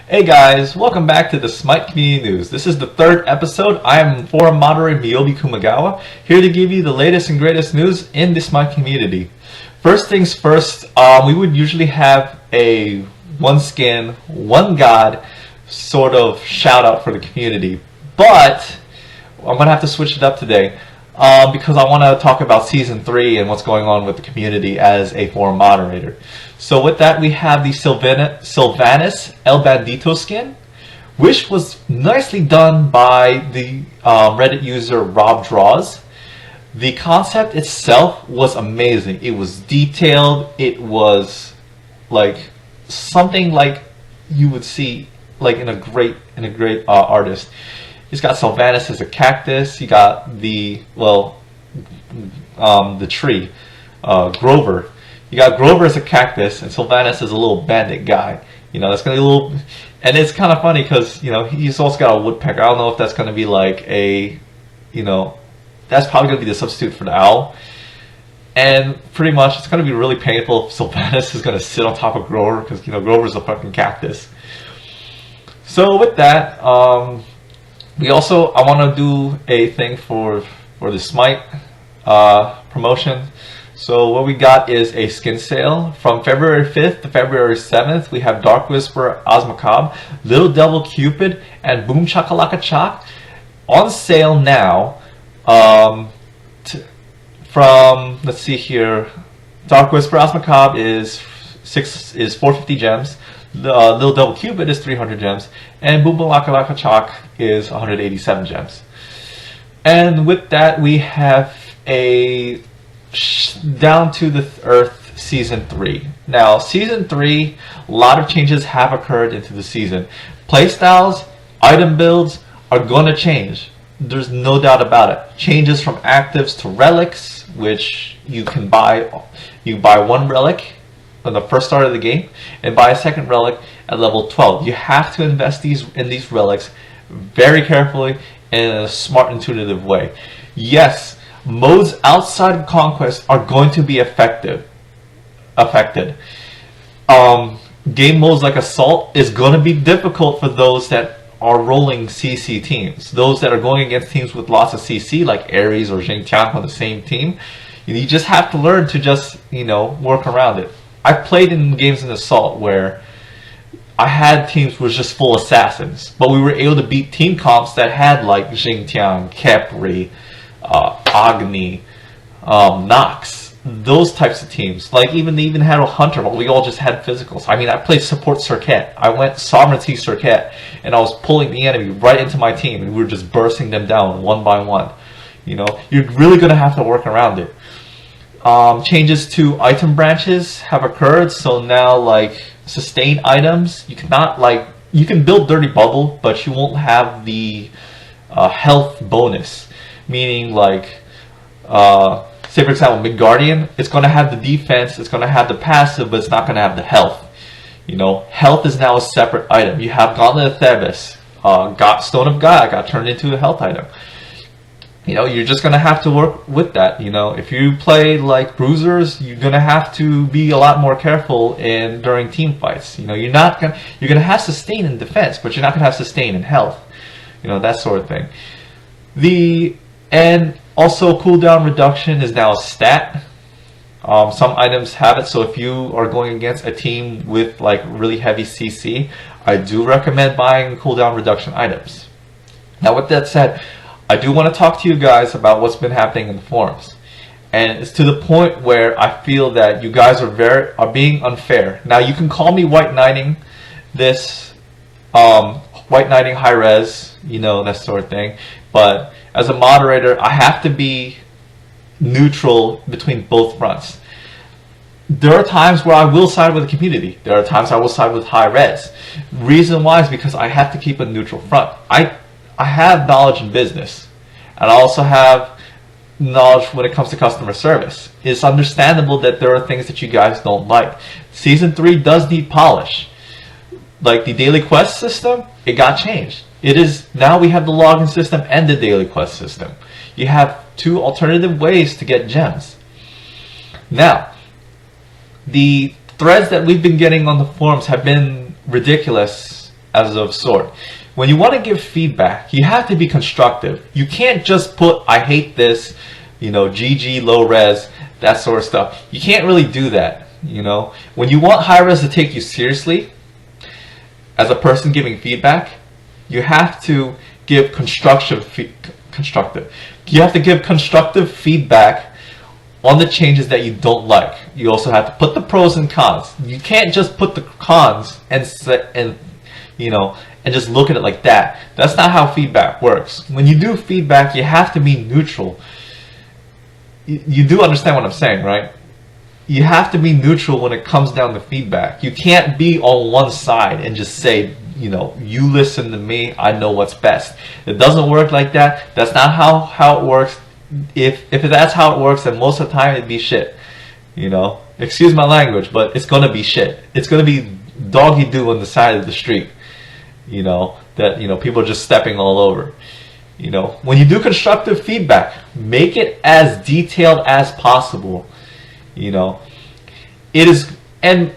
Hey guys, welcome back to the Smite Community News. This is the third episode. I am forum moderator Miyobi Kumagawa, here to give you the latest and greatest news in the Smite community. First things first, we would usually have a one skin, one god sort of shout out for the community, but I'm going to have to switch it up today because I want to talk about Season 3 and what's going on with the community as a forum moderator. So with that, we have the Sylvanus El Bandito skin, which was nicely done by the Reddit user Rob Draws. The concept itself was amazing. It was detailed. It was like something like you would see like in a great artist. He's got Sylvanus as a cactus. You got the tree, Grover. You got Grover as a cactus and Sylvanus as a little bandit guy. You know, that's gonna be a little, and it's kind of funny because he's also got a woodpecker. I don't know if that's gonna be like a, that's probably gonna be the substitute for the owl. And pretty much, it's gonna be really painful if Sylvanus is gonna sit on top of Grover because Grover's a fucking cactus. So with that, I want to do a thing for the Smite promotion. So what we got is a skin sale from February 5th to February 7th. We have Dark Whisper, Osmacabre, Little Devil Cupid, and Boom Chakalaka Chak on sale now. From let's see here, Dark Whisper Osmacabre is 450 gems. The Little Devil Cupid is 300 gems, and Boom Chakalaka Chak is 187 gems. And with that, we have a Down to the Earth Season 3. Now, Season 3, a lot of changes have occurred into the season. Playstyles, item builds are going to change. There's no doubt about it. Changes from actives to relics, which you can buy. You buy one relic on the first start of the game and buy a second relic at level 12. You have to invest in these relics very carefully in a smart, intuitive way. Yes, modes outside of Conquest are going to be affected. Game modes like Assault is going to be difficult for those that are rolling CC teams. Those that are going against teams with lots of CC, like Ares or Xingtian on the same team. You just have to learn to just, work around it. I played in games in Assault where I had teams with just full assassins, but we were able to beat team comps that had like Xingtian, Khepri, Agni, Nox, those types of teams. Like they even had a hunter, but we all just had physicals. I mean, I played support Circuit. I went sovereignty Circuit, and I was pulling the enemy right into my team, and we were just bursting them down one by one. You're really gonna have to work around it. Changes to item branches have occurred, so now like sustained items, you can build Dirty Bubble, but you won't have the health bonus. Meaning like, say for example, Midgardian, it's going to have the defense, it's going to have the passive, but it's not going to have the health. Health is now a separate item. You have Gauntlet of Thebes, Stone of God got turned into a health item. You're just going to have to work with that. If you play like bruisers, you're going to have to be a lot more careful during team fights. You're going to have sustain in defense, but you're not going to have sustain in health. That sort of thing. And also cooldown reduction is now a stat. Some items have it, so if you are going against a team with like really heavy CC, I do recommend buying cooldown reduction items. Now with that said, I do want to talk to you guys about what's been happening in the forums. And it's to the point where I feel that you guys are being unfair. Now you can call me white knighting this, white knighting Hi-Rez, that sort of thing. But as a moderator, I have to be neutral between both fronts. There are times where I will side with the community. There are times I will side with Hi-Rez. Reason why is because I have to keep a neutral front. I have knowledge in business, and I also have knowledge when it comes to customer service. It's understandable that there are things that you guys don't like. Season 3 does need polish. Like the daily quest system, it got changed. It is now we have the login system and the daily quest system. You have two alternative ways to get gems. Now, the threads that we've been getting on the forums have been ridiculous as of sort. When you want to give feedback, you have to be constructive. You can't just put, I hate this, GG, low res, that sort of stuff. You can't really do that, When you want Hi-Rez to take you seriously, as a person giving feedback, you have to give constructive feedback on the changes that you don't like. You also have to put the pros and cons. You can't just put the cons and just look at it like that. That's not how feedback works. When you do feedback, you have to be neutral. You do understand what I'm saying, right? You have to be neutral when it comes down to feedback. You can't be on one side and just say, you listen to me, I know what's best. It doesn't work like that. That's not how it works. If that's how it works, then most of the time it'd be shit. Excuse my language, but it's gonna be shit. It's gonna be doggy doo on the side of the street. People are just stepping all over. When you do constructive feedback, make it as detailed as possible. It is, and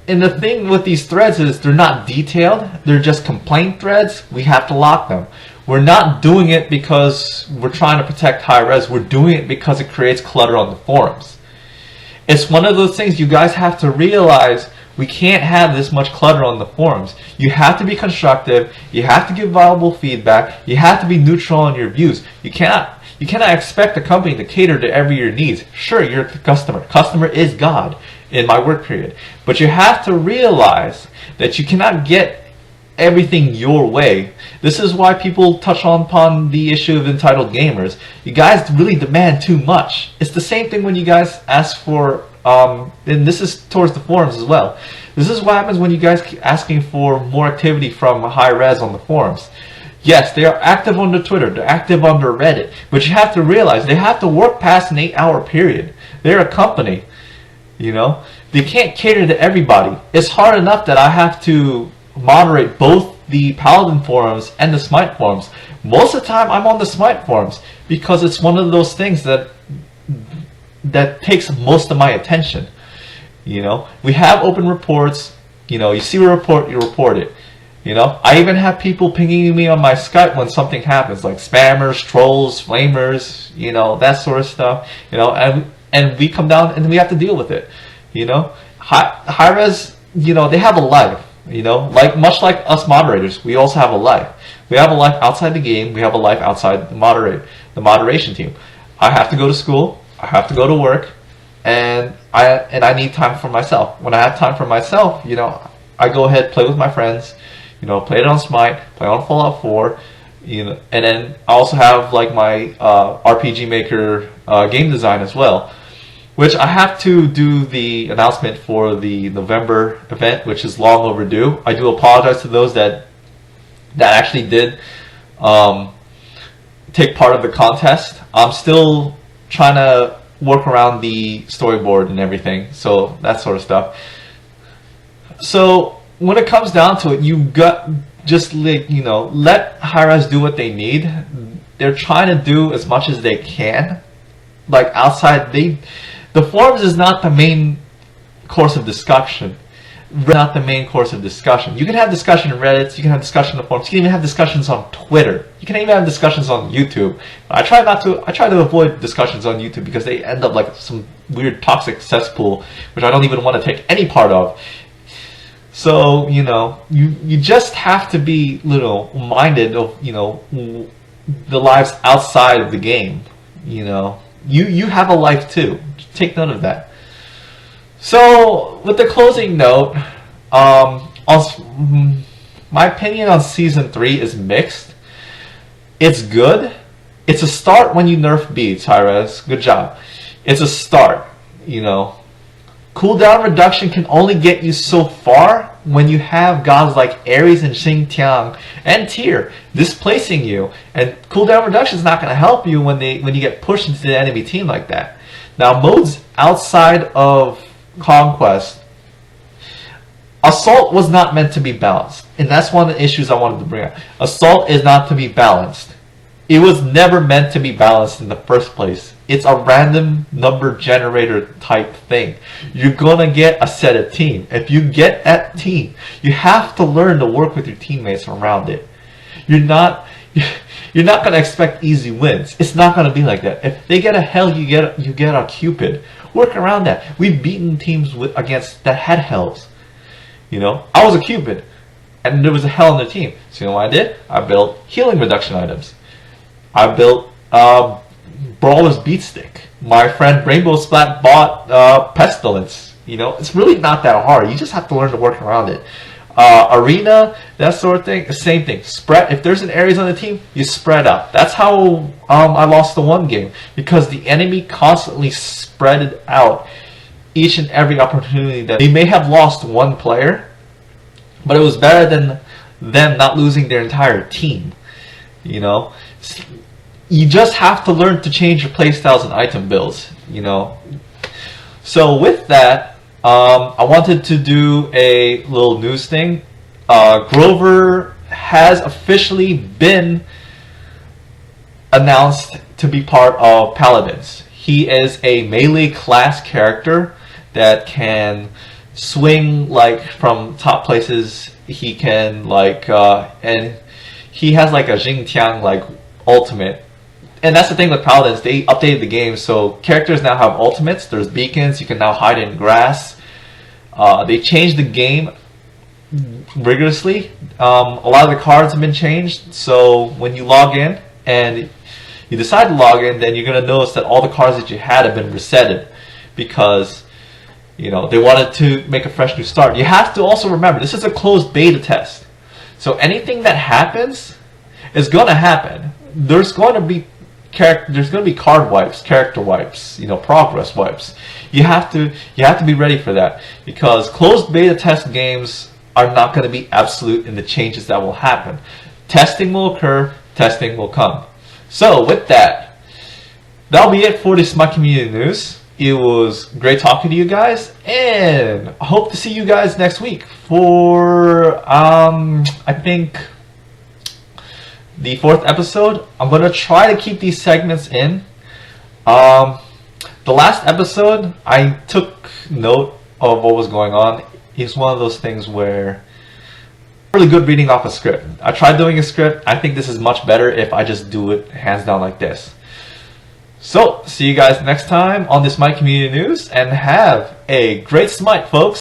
the thing with these threads is they're not detailed. They're just complaint threads. We have to lock them. We're not doing it because we're trying to protect Hi-Rez. We're doing it because it creates clutter on the forums. It's one of those things you guys have to realize. We can't have this much clutter on the forums. You have to be constructive. You have to give viable feedback. You have to be neutral on your views. You cannot expect a company to cater to every your needs. Sure, you're the customer. Customer is God in my work period. But you have to realize that you cannot get everything your way. This is why people touch upon the issue of entitled gamers. You guys really demand too much. It's the same thing when you guys ask for and this is towards the forums as well. This is what happens when you guys keep asking for more activity from Hi-Rez on the forums. Yes, they are active on the Twitter, they're active on the Reddit, but you have to realize they have to work past an 8-hour period. They're a company, They can't cater to everybody. It's hard enough that I have to moderate both the Paladin forums and the Smite forums. Most of the time I'm on the Smite forums because it's one of those things that takes most of my attention. We have open reports. You see a report, you report it. I even have people pinging me on my Skype when something happens, like spammers, trolls, flamers, that sort of stuff. And we come down and we have to deal with it. Hi-Rez, they have a life. Much like us moderators, we also have a life. We have a life outside the game. We have a life outside the moderation team. I have to go to school. I have to go to work, and I need time for myself. When I have time for myself, I go ahead, play with my friends, play it on Smite, play on Fallout 4, and then I also have like my RPG Maker game design as well, which I have to do the announcement for the November event, which is long overdue. I do apologize to those that actually did take part of the contest. I'm still trying to work around the storyboard and everything, so that sort of stuff. So when it comes down to it, you got just let Hi-Rez do what they need. They're trying to do as much as they can. Like outside, the forums is not the main course of discussion. Not the main course of discussion. You can have discussion in Reddit, you can have discussion in the forums, you can even have discussions on Twitter. You can even have discussions on YouTube. I try to avoid discussions on YouTube because they end up like some weird toxic cesspool, which I don't even want to take any part of. So, you just have to be minded of, the lives outside of the game. You have a life too. Take note of that. So, with the closing note, my opinion on Season 3 is mixed. It's good. It's a start when you nerf beads, Hi-Rez. Good job. It's a start, Cooldown reduction can only get you so far when you have gods like Ares and Xingtiang and Tyr displacing you. And cooldown reduction is not going to help you when you get pushed into the enemy team like that. Now, modes outside of Conquest, Assault was not meant to be balanced, and that's one of the issues I wanted to bring up. Assault is not to be balanced. It was never meant to be balanced in the first place. It's a random number generator type thing. You're gonna get a set of team. If you get that team, you have to learn to work with your teammates around it. You're not gonna expect easy wins. It's not gonna be like that. If they get a hell, you get a Cupid. Work around that. We've beaten teams against that had hells. You know, I was a Cupid, and there was a hell on the team. So you know what I did? I built healing reduction items. I built Brawler's Beatstick. My friend Rainbow Splat bought Pestilence. You know, it's really not that hard. You just have to learn to work around it. Arena, that sort of thing, same thing. Spread. If there's an Ares on the team, you spread out. That's how I lost the one game, because the enemy constantly spread it out each and every opportunity. That they may have lost one player, but it was better than them not losing their entire team. You know, you just have to learn to change your playstyles and item builds. You know, so with that. I wanted to do a little news thing. Grover has officially been announced to be part of Paladins. He is a melee class character that can swing like from top places. He can like and he has like a Xingtiang like ultimate. And that's the thing with Paladins, they updated the game, so characters now have ultimates. There's beacons, you can now hide in grass. They changed the game rigorously. A lot of the cards have been changed, so when you log in and you decide to log in, then you're going to notice that all the cards that you had have been resetted, because you know they wanted to make a fresh new start. You have to also remember, this is a closed beta test, so anything that happens is going to happen. There's going to be card wipes, character wipes, you know, progress wipes. You have to be ready for that, because closed beta test games are not going to be absolute in the changes that will happen. Testing will occur, testing will come. So with that, that'll be it for this Smite community news. It was great talking to you guys, and I hope to see you guys next week for I think the 4th episode. I'm going to try to keep these segments in. The last episode, I took note of what was going on. It's one of those things where really good reading off a script. I tried doing a script. I think this is much better if I just do it hands down like this. So, see you guys next time on this Smite Community News, and have a great Smite, folks.